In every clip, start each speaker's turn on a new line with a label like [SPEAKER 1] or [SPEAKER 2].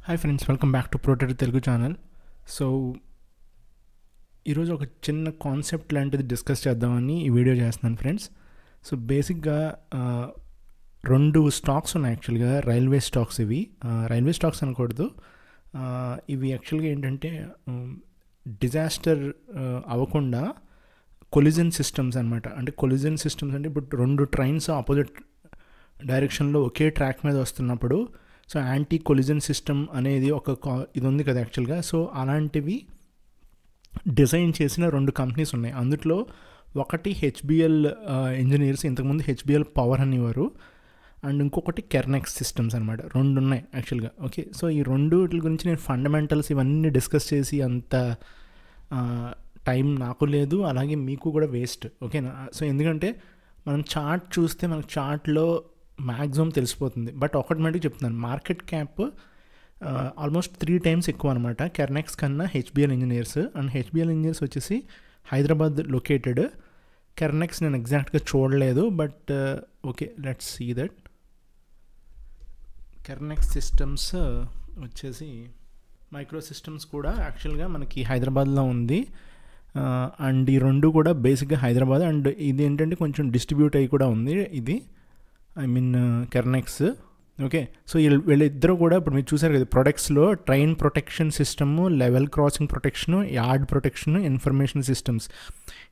[SPEAKER 1] Hi friends, welcome back to ప్రోటెడ్ Telugu channel. So ఈరోజు ఒక చిన్న కాన్సెప్ట్ లాంటిది డిస్కస్ చేద్దామని ఈ వీడియో చేస్తున్నాను ఫ్రెండ్స్. సో బేసిక్గా రెండు స్టాక్స్ ఉన్నాయి యాక్చువల్గా, రైల్వే స్టాక్స్. ఇవి రైల్వే స్టాక్స్ అనకూడదు, ఇవి యాక్చువల్గా ఏంటంటే డిజాస్టర్ అవ్వకుండా కొలిజన్ సిస్టమ్స్ అనమాట. అంటే కొలిజన్ సిస్టమ్స్ అంటే ఇప్పుడు రెండు ట్రైన్స్ ఆపోజిట్ డైరెక్షన్లో ఒకే ట్రాక్ మీద వస్తున్నప్పుడు సో యాంటీ కొలిజన్ సిస్టమ్ అనేది ఇది ఉంది కదా యాక్చువల్గా. సో అలాంటివి డిజైన్ చేసిన రెండు కంపెనీస్ ఉన్నాయి. అందులో ఒకటి హెచ్బిఎల్ ఇంజనీర్స్, ఇంతకుముందు హెచ్బిఎల్ పవర్ అనేవారు, అండ్ ఇంకొకటి కెర్నెక్స్ సిస్టమ్స్ అనమాట. రెండు ఉన్నాయి యాక్చువల్గా. ఓకే, సో ఈ రెండు వీటి గురించి నేను ఫండమెంటల్స్ ఇవన్నీ డిస్కస్ చేసి అంత టైం నాకు లేదు, అలాగే మీకు కూడా వేస్ట్. ఓకేనా? సో ఎందుకంటే మనం చార్ట్ చూస్తే మనకు చార్ట్లో మ్యాక్సిమం తెలిసిపోతుంది. బట్ ఒకటి మటుకు చెప్తున్నాను, మార్కెట్ క్యాప్ ఆల్మోస్ట్ 3 times ఎక్కువ అనమాట కెర్నెక్స్ కన్నా HBL engineers. And HBL engineers వచ్చేసి హైదరాబాద్ లొకేటెడ్. కెర్నెక్స్ నేను ఎగ్జాక్ట్గా చూడలేదు, but okay, let's see that. Kernex systems వచ్చేసి మైక్రో సిస్టమ్స్ కూడా యాక్చువల్గా మనకి హైదరాబాద్లో ఉంది. అండ్ ఈ రెండు కూడా బేసిక్గా హైదరాబాద్, అండ్ ఇది ఏంటంటే కొంచెం డిస్ట్రిబ్యూట్ అయ్యి కూడా ఉంది ఇది, I mean Kernex. Okay, so వీళ్ళిద్దరూ కూడా ఇప్పుడు మీరు చూసారు కదా ప్రొడక్ట్స్లో train protection system, level crossing protection, yard protection, information systems.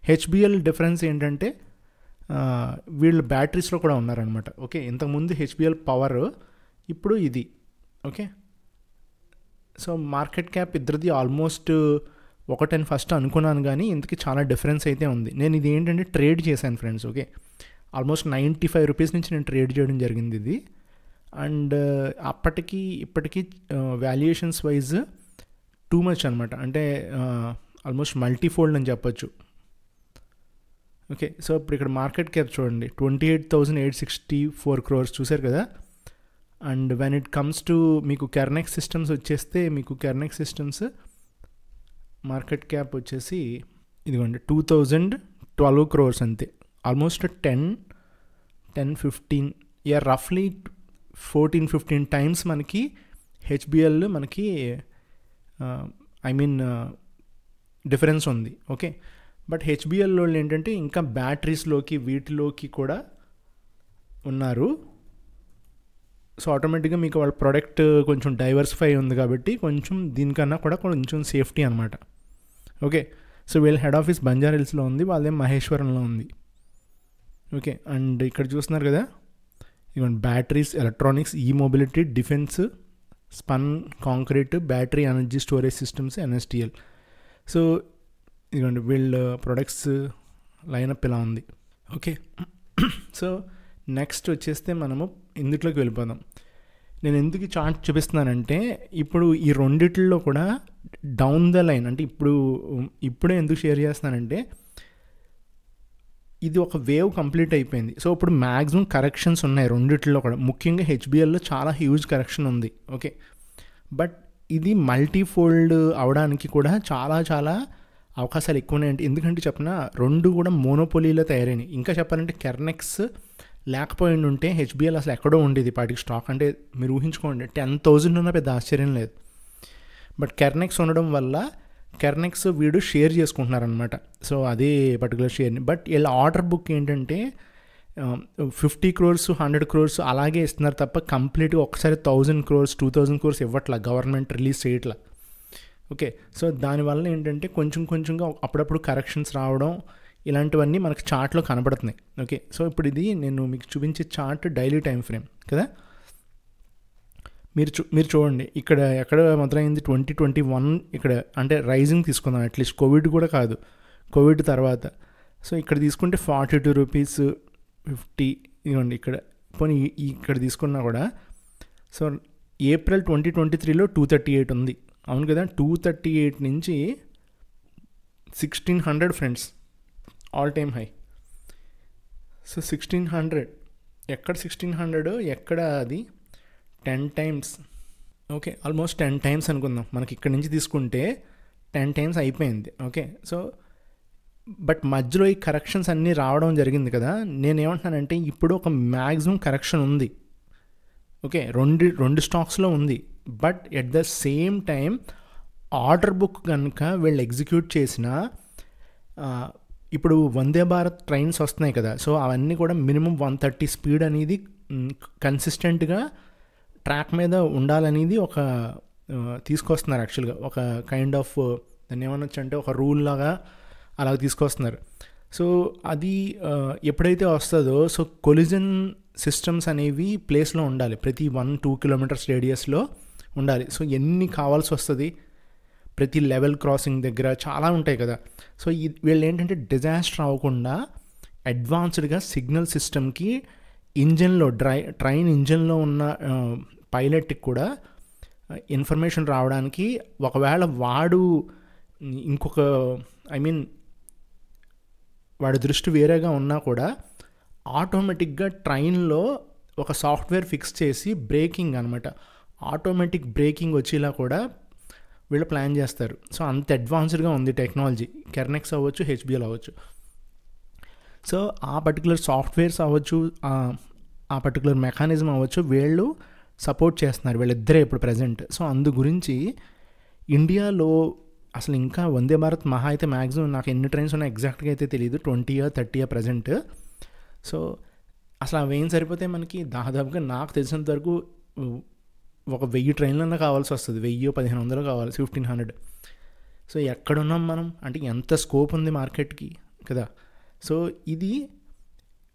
[SPEAKER 1] HBL difference ఏంటంటే వీళ్ళు బ్యాటరీస్లో కూడా ఉన్నారనమాట. ఓకే, ఇంతకుముందు హెచ్బిఎల్ పవర్, ఇప్పుడు ఇది. ఓకే, సో మార్కెట్ క్యాప్ ఇద్దరిది ఆల్మోస్ట్ ఒకటని ఫస్ట్ అనుకున్నాను, కానీ ఇంతకీ చాలా డిఫరెన్స్ అయితే ఉంది. నేను ఇది ఏంటంటే ట్రేడ్ చేశాను ఫ్రెండ్స్. ఓకే, ఆల్మోస్ట్ 95 రూపీస్ నుంచి నేను ట్రేడ్ చేయడం జరిగింది ఇది. అండ్ అప్పటికి ఇప్పటికీ వాల్యుయేషన్స్ వైజ్ టూ మచ్ అనమాట, అంటే ఆల్మోస్ట్ మల్టీఫోల్డ్ అని చెప్పొచ్చు. ఓకే, సో ఇప్పుడు ఇక్కడ మార్కెట్ క్యాప్ చూడండి, 28,864 crores చూసారు కదా. And when it comes to మీకు కెర్నెక్స్ సిస్టమ్స్ వచ్చేస్తే, మీకు కెర్నెక్స్ సిస్టమ్స్ మార్కెట్ క్యాప్ వచ్చేసి ఇదిగోండి 2012 crores అంతే. ఆల్మోస్ట్ 10-15 రఫ్లీ 14-15 times మనకి హెచ్బిఎల్ మనకి ఐ మీన్ డిఫరెన్స్ ఉంది. ఓకే, బట్ హెచ్బిఎల్ వాళ్ళు ఏంటంటే ఇంకా బ్యాటరీస్లోకి వీటిలోకి కూడా ఉన్నారు. సో ఆటోమేటిక్గా మీకు వాళ్ళ ప్రోడక్ట్ కొంచెం డైవర్సిఫై ఉంది కాబట్టి కొంచెం దీనికన్నా కూడా కొంచెం సేఫ్టీ అనమాట. ఓకే, సో వీళ్ళ హెడ్ ఆఫీస్ బంజారాహిల్స్లో ఉంది, వాళ్ళేం మహేశ్వరంలో ఉంది. ఓకే, అండ్ ఇక్కడ చూస్తున్నారు కదా, ఇవన్నీ బ్యాటరీస్, ఎలక్ట్రానిక్స్, ఈ mobility, defence, spun concrete, battery energy storage systems, NSTL. So ఇదిగోండి వీళ్ళ ప్రొడక్ట్స్ లైనప్ ఇలా ఉంది. ఓకే, సో నెక్స్ట్ వచ్చేస్తే మనము ఇందులోకి వెళ్ళిపోదాం. నేను ఎందుకు ఈ చార్ట్ చూపిస్తున్నానంటే, ఇప్పుడు ఈ రెండిట్లో కూడా డౌన్ ద లైన్, అంటే ఇప్పుడే ఎందుకు షేర్ చేస్తున్నానంటే, ఇది ఒక వేవ్ కంప్లీట్ అయిపోయింది. సో ఇప్పుడు మ్యాక్సిమం కరెక్షన్స్ ఉన్నాయి రెండిట్లో కూడా, ముఖ్యంగా హెచ్బిఎల్లో చాలా హ్యూజ్ కరెక్షన్ ఉంది. ఓకే, బట్ ఇది మల్టీఫోల్డ్ అవడానికి కూడా చాలా చాలా అవకాశాలు ఎక్కువ ఉన్నాయంటే, ఎందుకంటే చెప్పిన రెండు కూడా మోనోపోలీలో తయారైనాయి. ఇంకా చెప్పాలంటే కెర్నెక్స్ లేకపోయి ఉంటే హెచ్బిఎల్ అసలు ఎక్కడో ఉండేది పాటికి స్టాక్. అంటే మీరు ఊహించుకోండి, 10,000 ఉన్న పెద్ద ఆశ్చర్యం లేదు. బట్ కెర్నెక్స్ ఉండడం వల్ల కెర్నెక్స్ వీడు షేర్ చేసుకుంటున్నారనమాట. సో అదే పర్టికులర్ షేర్ని. బట్ వీళ్ళ ఆర్డర్ బుక్ ఏంటంటే 50 crores 100 crores అలాగే ఇస్తున్నారు తప్ప కంప్లీట్గా ఒకసారి 1,000 crores 2,000 crores ఇవ్వట్లా, గవర్నమెంట్ రిలీజ్ చేయట్లా. ఓకే, సో దానివల్ల ఏంటంటే కొంచెంగా అప్పుడప్పుడు కరెక్షన్స్ రావడం ఇలాంటివన్నీ మనకు చార్ట్లో కనబడుతున్నాయి. ఓకే, సో ఇప్పుడు ఇది నేను మీకు చూపించే చార్ట్ డైలీ టైం ఫ్రేమ్ కదా. మీరు చూడండి, ఇక్కడ ఎక్కడ మొదలైంది 2021, ఇక్కడ అంటే రైజింగ్ తీసుకుందాం, అట్లీస్ట్ కోవిడ్ కూడా కాదు, కోవిడ్ తర్వాత. సో ఇక్కడ తీసుకుంటే 42 రూపీస్ 50, ఇవ్వండి ఇక్కడ పోనీ ఇక్కడ తీసుకున్నా కూడా. సో ఏప్రిల్ 2023లో 238 ఉంది, అవును కదా. 238 నుంచి 1,600 friends, all time high. So 1,600 ఎక్కడ, 1,600 ఎక్కడ, అది 10 times. ఓకే, ఆల్మోస్ట్ 10 times అనుకుందాం, మనకి ఇక్కడ నుంచి తీసుకుంటే 10 times అయిపోయింది. ఓకే, సో బట్ మధ్యలో ఈ కరెక్షన్స్ అన్నీ రావడం జరిగింది కదా. నేనేమంటున్నానంటే ఇప్పుడు ఒక మ్యాక్సిమం కరెక్షన్ ఉంది. ఓకే, రెండు స్టాక్స్లో ఉంది. But at the same time order book కనుక వీళ్ళు ఎగ్జిక్యూట్ చేసిన, ఇప్పుడు వందే భారత్ ట్రైన్స్ వస్తున్నాయి కదా, సో అవన్నీ కూడా మినిమం 130 స్పీడ్ అనేది కన్సిస్టెంట్గా ట్రాక్ మీద ఉండాలనేది ఒక తీసుకొస్తున్నారు. యాక్చువల్గా ఒక కైండ్ ఆఫ్ దాన్ని ఏమనొచ్చు అంటే ఒక రూల్ లాగా అలా తీసుకొస్తున్నారు. సో అది ఎప్పుడైతే వస్తుందో, సో కొలిజన్ సిస్టమ్స్ అనేవి ప్లేస్లో ఉండాలి, ప్రతి 1-2 కిలోమీటర్స్ రేడియస్లో ఉండాలి. సో ఎన్ని కావాల్సి వస్తుంది ప్రతి లెవెల్ క్రాసింగ్ దగ్గర, చాలా ఉంటాయి కదా. సో వీళ్ళు ఏంటంటే డిజాస్టర్ అవ్వకుండా అడ్వాన్స్డ్గా సిగ్నల్ సిస్టమ్కి ఇంజన్లో ట్రైన్ ఇంజన్లో ఉన్న పైలట్కి కూడా ఇన్ఫర్మేషన్ రావడానికి, ఒకవేళ వాడు ఇంకొక వాడి దృష్టి వేరేగా ఉన్నా కూడా ఆటోమేటిక్గా ట్రైన్లో ఒక సాఫ్ట్వేర్ ఫిక్స్ చేసి బ్రేకింగ్ అనమాట, ఆటోమేటిక్ బ్రేకింగ్ వచ్చేలా కూడా వీళ్ళు ప్లాన్ చేస్తారు. సో అంత అడ్వాన్స్డ్గా ఉంది టెక్నాలజీ, కెర్నెక్స్ అవ్వచ్చు, హెచ్బిఎల్ అవ్వచ్చు. సో ఆ పర్టికులర్ సాఫ్ట్వేర్స్ అవ్వచ్చు, ఆ పర్టికులర్ మెకానిజం అవ్వచ్చు, వీళ్ళు సపోర్ట్ చేస్తున్నారు, వీళ్ళిద్దరే ఇప్పుడు ప్రజెంట్. సో అందు గురించి ఇండియాలో అసలు ఇంకా వందే భారత్ మహా అయితే మ్యాక్సిమం నాకు ఎన్ని ట్రైన్స్ ఉన్నాయో ఎగ్జాక్ట్గా అయితే తెలియదు, 20-30 ప్రజెంట్. సో అసలు అవి ఏం సరిపోతే మనకి దాదాపుగా నాకు తెలిసినంత వరకు ఒక 1000 ట్రైన్లన్నా కావాల్సి వస్తుంది, 1000-1500 కావాలి, 1500. సో ఎక్కడున్నాం మనం అంటే ఎంత స్కోప్ ఉంది మార్కెట్కి కదా. సో ఇది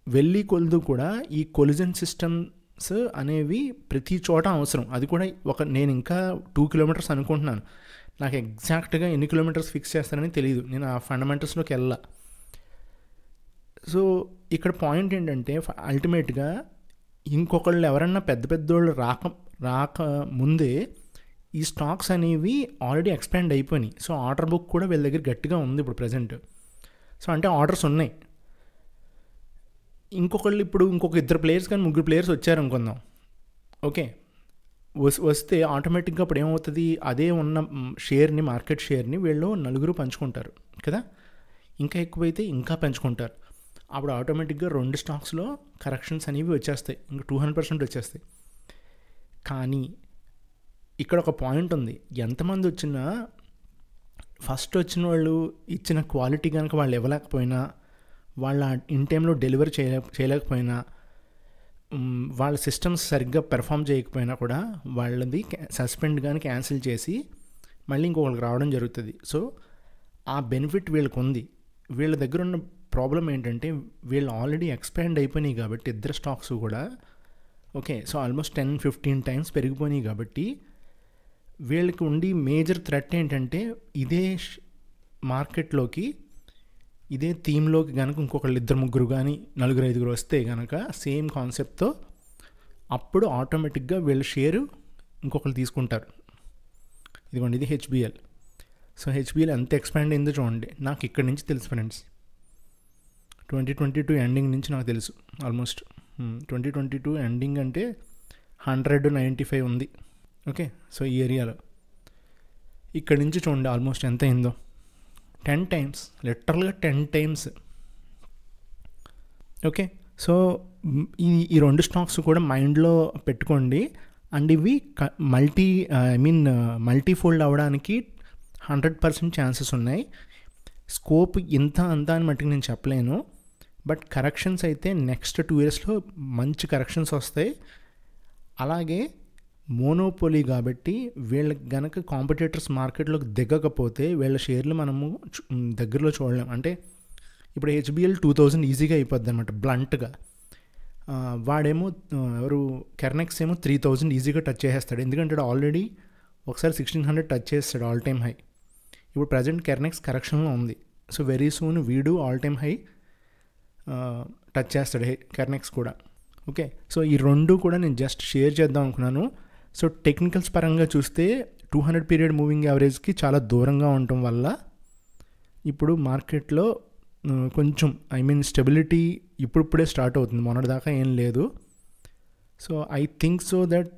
[SPEAKER 1] వెళ్ళి కొలుదు కూడా ఈ కొలిజన్ సిస్టమ్స్ అనేవి ప్రతి చోట అవసరం. అది కూడా నేను ఇంకా 2 కిలోమీటర్స్ అనుకుంటున్నాను, నాకు ఎగ్జాక్ట్గా ఎన్ని కిలోమీటర్స్ ఫిక్స్ చేస్తానని తెలియదు, నేను ఆ ఫండమెంటల్స్లోకి వెళ్ళా. సో ఇక్కడ పాయింట్ ఏంటంటే అల్టిమేట్గా ఇంకొకళ్ళు ఎవరన్నా పెద్ద పెద్దోళ్ళు రాక ముందే ఈ స్టాక్స్ అనేవి ఆల్రెడీ ఎక్స్పాండ్ అయిపోయినాయి. సో ఆర్డర్ బుక్ కూడా వీళ్ళ దగ్గర గట్టిగా ఉంది ఇప్పుడు ప్రజెంట్. సో అంటే ఆర్డర్స్ ఉన్నాయి. ఇంకొకళ్ళు ఇప్పుడు ఇంకొక 2 ప్లేయర్స్ కానీ 3 ప్లేయర్స్ వచ్చారు అనుకుందాం, ఓకే, వస్తే ఆటోమేటిక్గా అప్పుడు ఏమవుతుంది, అదే ఉన్న షేర్ని, మార్కెట్ షేర్ని వీళ్ళు 4 పంచుకుంటారు కదా, ఇంకా ఎక్కువైతే ఇంకా పెంచుకుంటారు. అప్పుడు ఆటోమేటిక్గా 2 స్టాక్స్లో కరెక్షన్స్ అనేవి వచ్చేస్తాయి, ఇంకా 200% వచ్చేస్తాయి. కానీ ఇక్కడ ఒక పాయింట్ ఉంది, ఎంతమంది వచ్చినా ఫస్ట్ వచ్చిన వాళ్ళు ఇచ్చిన క్వాలిటీ కనుక వాళ్ళు ఇవ్వలేకపోయినా, వాళ్ళ ఇన్ టైంలో డెలివరీ చేయలేకపోయినా, వాళ్ళ సిస్టమ్స్ సరిగ్గా పెర్ఫామ్ చేయకపోయినా కూడా వాళ్ళది సస్పెండ్ కానీ క్యాన్సిల్ చేసి మళ్ళీ ఇంకొకరికి రావడం జరుగుతుంది. సో ఆ బెనిఫిట్ వీళ్ళకి ఉంది. వీళ్ళ దగ్గర ఉన్న ప్రాబ్లం ఏంటంటే వీళ్ళు ఆల్రెడీ ఎక్స్పాండ్ అయిపోయినాయి కాబట్టి 2 స్టాక్స్ కూడా, ఓకే, సో ఆల్మోస్ట్ 10-15 టైమ్స్ పెరిగిపోయినాయి కాబట్టి వీళ్ళకి ఉండి మేజర్ థ్రెట్ ఏంటంటే ఇదే మార్కెట్లోకి, ఇదే థీమ్లోకి కనుక ఇంకొకళ్ళు 2-3 కానీ 4-5 వస్తే కనుక సేమ్ కాన్సెప్ట్తో, అప్పుడు ఆటోమేటిక్గా వీళ్ళ షేరు ఇంకొకళ్ళు తీసుకుంటారు. ఇదిగోండి, ఇది హెచ్బిఎల్. సో హెచ్బిఎల్ ఎంత ఎక్స్పాండ్ అయిందో చూడండి. నాకు ఇక్కడి నుంచి తెలుసు ఫ్రెండ్స్, 2022 ఎండింగ్ నుంచి నాకు తెలుసు. ఆల్మోస్ట్ 2022 ఎండింగ్ అంటే 195 ఉంది, ఓకే. సో ఈ ఏరియాలో ఇక్కడి నుంచి చూడండి ఆల్మోస్ట్ ఎంత అయిందో, 10 టైమ్స్, లిటరల్గా 10 టైమ్స్, ఓకే. సో ఈ 2 స్టాక్స్ కూడా మైండ్లో పెట్టుకోండి. అండ్ ఇవి మల్టీఫోల్డ్ అవ్వడానికి 100% ఛాన్సెస్ ఉన్నాయి. స్కోప్ ఇంత అంతా అని మట్టుకు నేను చెప్పలేను, బట్ కరెక్షన్స్ అయితే నెక్స్ట్ 2 ఇయర్స్లో మంచి కరెక్షన్స్ వస్తాయి. అలాగే మోనోపోలీ కాబట్టి వీళ్ళకి గనక కాంపిటేటర్స్ మార్కెట్లోకి దిగకపోతే వీళ్ళ షేర్లు మనము దగ్గరలో చూడలేం. అంటే ఇప్పుడు హెచ్బిఎల్ 2000 ఈజీగా అయిపోద్ది అనమాట బ్లంట్గా. వాడేమో ఎవరు కెర్నెక్స్ ఏమో 3000 ఈజీగా టచ్ చేసేస్తాడు, ఎందుకంటే ఆల్రెడీ ఒకసారి 1600 టచ్ చేస్తాడు ఆల్ టైమ్ హై. ఇప్పుడు ప్రజెంట్ కెర్నెక్స్ కరెక్షన్లో ఉంది. సో వెరీ సూన్ వీడు ఆల్ టైమ్ హై టచ్ చేస్తాడు కెర్నెక్స్ కూడా, ఓకే. సో ఈ 2 కూడా నేను జస్ట్ షేర్ చేద్దాం అనుకున్నాను. సో టెక్నికల్స్ పరంగా చూస్తే 200 పీరియడ్ మూవింగ్ యావరేజ్కి చాలా దూరంగా ఉండటం వల్ల ఇప్పుడు మార్కెట్లో కొంచెం స్టెబిలిటీ ఇప్పుడిప్పుడే స్టార్ట్ అవుతుంది, మొన్నటిదాకా ఏం లేదు. So I think so that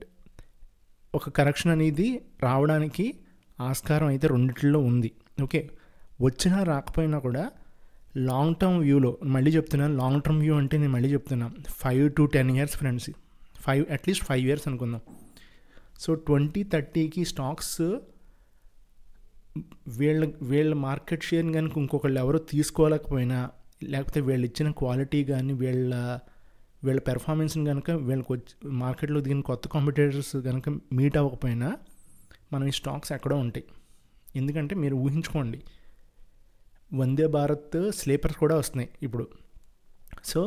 [SPEAKER 1] ఒక కరెక్షన్ అనేది రావడానికి ఆస్కారం అయితే రెండిట్లో ఉంది, ఓకే. వచ్చినా రాకపోయినా కూడా లాంగ్ టర్మ్ వ్యూలో మళ్ళీ చెప్తున్నాను, లాంగ్ టర్మ్ వ్యూ అంటే నేను మళ్ళీ చెప్తున్నా 5 to 10 years friends, at least 5 years అనుకుందాం. సో 2030కి స్టాక్స్ వీళ్ళ మార్కెట్ షేర్ని కనుక ఇంకొకళ్ళు ఎవరో తీసుకోలేకపోయినా, లేకపోతే వీళ్ళు ఇచ్చిన క్వాలిటీ కానీ వీళ్ళ పెర్ఫార్మెన్స్ని కనుక వీళ్ళకి వచ్చి మార్కెట్లో దిగిన కొత్త కాంపిటేటర్స్ కనుక మీట్ అవ్వకపోయినా మనం ఈ స్టాక్స్ ఎక్కడో ఉంటాయి. ఎందుకంటే మీరు ఊహించుకోండి, వందే భారత్ స్లీపర్స్ కూడా వస్తున్నాయి ఇప్పుడు. సో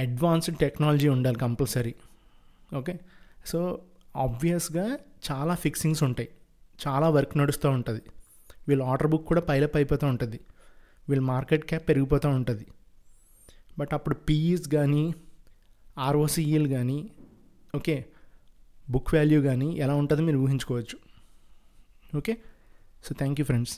[SPEAKER 1] అడ్వాన్స్డ్ టెక్నాలజీ ఉండాలి కంపల్సరీ. ఓకే, సో ఆబ్వియస్గా చాలా ఫిక్సింగ్స్ ఉంటాయి, చాలా వర్క్ నడుస్తూ ఉంటుంది, వీళ్ళ ఆర్డర్ బుక్ కూడా పైలప్ అయిపోతూ ఉంటుంది, వీళ్ళ మార్కెట్ క్యాప్ పెరిగిపోతూ ఉంటుంది. బట్ అప్పుడు పీఈస్ కానీ ఆర్ఓసిఈలు కానీ ఓకే బుక్ వాల్యూ కానీ ఎలా ఉంటుందో మీరు ఊహించుకోవచ్చు. Okay, so thank you friends.